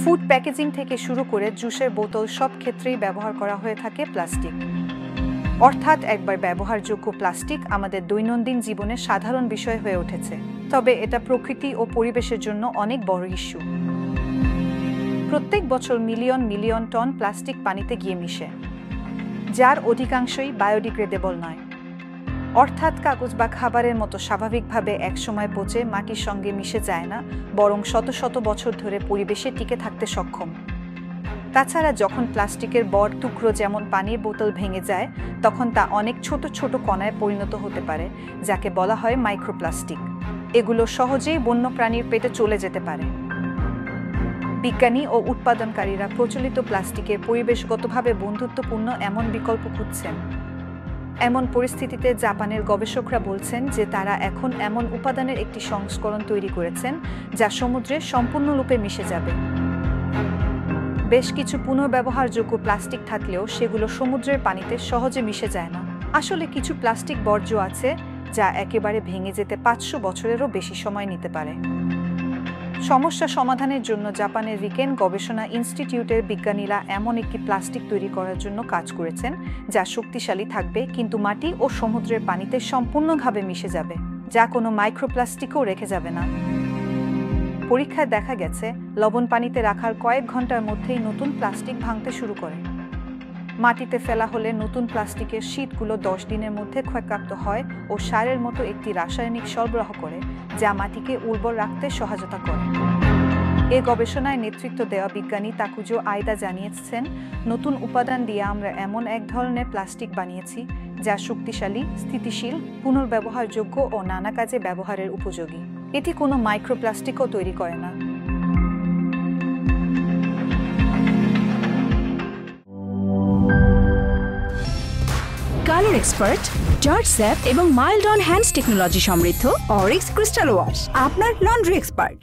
Food packaging থেকে শুরু করে জুসের বোতল সব ক্ষেত্রেই ব্যবহার করা হয়ে থাকে প্লাস্টিক। অর্থাৎ একবার ব্যবহারযোগ্য প্লাস্টিক আমাদের দৈনন্দিন জীবনে সাধারণ বিষয় হয়ে উঠেছে। তবে এটা প্রকৃতি ও পরিবেশের জন্য অনেক বড় ইস্যু। প্রত্যেক বছর মিলিয়ন মিলিয়ন টন প্লাস্টিক পানিতে গিয়ে মিশে, যার অধিকাংশই বায়োডিগ্রেডেবল নয়। অর্থাৎ কাগজ বা খাবারের মতো স্বাভাবিকভাবে একসময় পচে মাটির সঙ্গে মিশে যায় না, বরং শত শত বছর ধরে পরিবেশে টিকে থাকতে সক্ষম। তাছাড়া যখন প্লাস্টিকের বড় টুকরো যেমন পানির বোতল ভেঙে যায়, তখন তা অনেক ছোট ছোট কণায় পরিণত হতে পারে, যাকে বলা হয় মাইক্রোপ্লাস্টিক। এগুলো সহজেই বন্যপ্রাণীর পেটে চলে যেতে পারে। বিজ্ঞানী ও উৎপাদনকারীরা প্রচলিত প্লাস্টিকের পরিবেশগতভাবে বন্ধুত্বপূর্ণ এমন বিকল্প খুঁজছেন। এমন পরিস্থিতিতে জাপানের গবেষকরা বলছেন যে তারা এখন এমন উপাদানের একটি সংস্করণ তৈরি করেছেন যা সমুদ্রে সম্পূর্ণরূপে মিশে যাবে। বেশ কিছু পুনর্ব্যবহারযোগ্য প্লাস্টিক থাকলেও সেগুলো সমুদ্রের পানিতে সহজে মিশে যায় না। আসলে কিছু প্লাস্টিক বর্জ্য আছে যা একেবারে ভেঙে যেতে 500 বছরেরও বেশি সময় নিতে পারে। সমস্যা সমাধানের জন্য জাপানের রিকেন গবেষণা ইনস্টিটিউটের বিজ্ঞানীরা এমন একটি প্লাস্টিক তৈরি করার জন্য কাজ করেছেন যা শক্তিশালী থাকবে, কিন্তু মাটি ও সমুদ্রের পানিতে সম্পূর্ণভাবে মিশে যাবে, যা কোনো মাইক্রোপ্লাস্টিকও রেখে যাবে না। পরীক্ষায় দেখা গেছে লবণ পানিতে রাখার কয়েক ঘন্টার মধ্যেই নতুন প্লাস্টিক ভাঙতে শুরু করে। মাটিতে ফেলা হলে নতুন প্লাস্টিকের শীটগুলো 10 দিনের মধ্যে ক্ষয়প্রাপ্ত হয় ও সারের মতো একটি রাসায়নিক সরবরাহ করে, যা মাটিকে উর্বর রাখতে সহায়তা করে। এ গবেষণায় নেতৃত্ব দেওয়া বিজ্ঞানী তাকুজো আইদা জানিয়েছেন, নতুন উপাদান দিয়ে আমরা এমন এক ধরনের প্লাস্টিক বানিয়েছি যা শক্তিশালী, স্থিতিশীল, পুনর্ব্যবহারযোগ্য ও নানা কাজে ব্যবহারের উপযোগী। এটি কোনো মাইক্রোপ্লাস্টিকও তৈরি করে না। কালার এক্সপার্ট, জর্জ স্যাপ এবং মাইল্ড অন হ্যান্ডস টেকনোলজি সমৃদ্ধ অরিক্স ক্রিস্টাল ওয়াশ আপনার লন্ড্রি এক্সপার্ট।